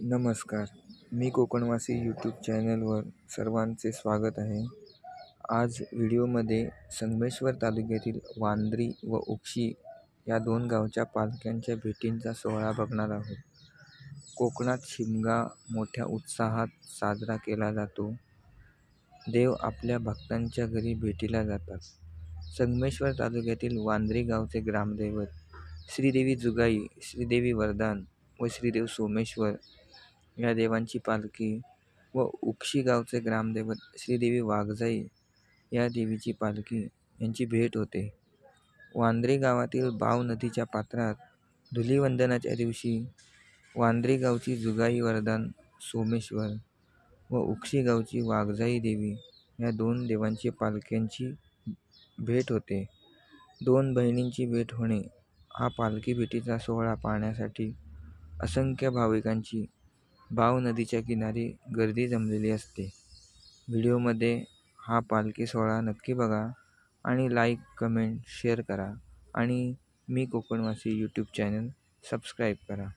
नमस्कार. मी कोकणवासी यूट्यूब चॅनलवर सर्वांचे स्वागत आहे. आज व्हिडिओमध्ये संगमेश्वर तालुक्यातील वांद्री व उक्षी या दोन गावच्या पालख्यांच्या भेटींचा सोहळा बघणार आहोत. कोकणात शिमगा मोठ्या उत्साहात साजरा केला जातो. देव आपल्या भक्तांच्या घरी भेटीला जातात. संगमेश्वर तालुक्यातील वांद्री गावचे ग्रामदैवत श्रीदेवी जुगाई, श्रीदेवी वरदान व श्रीदेव सोमेश्वर या देवांची पालखी व उक्षी गावचे ग्रामदैवत श्रीदेवी वाघजाई या देवीची पालखी यांची भेट होते. वांद्री गावातील बाव नदीच्या पात्रात धुलीवंदनाच्या दिवशी वांद्री गावची जुगाई वरदान सोमेश्वर व उक्षी गावची वाघजाई देवी या दोन देवांची पालख्यांची भेट होते. दोन बहिणींची भेट होणे हा पालखी भेटीचा सोहळा पाहण्यासाठी असंख्य भाविकांची बाव नदीच्या किनारी गर्दी जमलेली असते. व्हिडिओमध्ये हा पालखी सोहळा नक्की बघा आणि लाईक, कमेंट, शेअर करा आणि मी कोकणवासी यूट्यूब चॅनल सबस्क्राईब करा.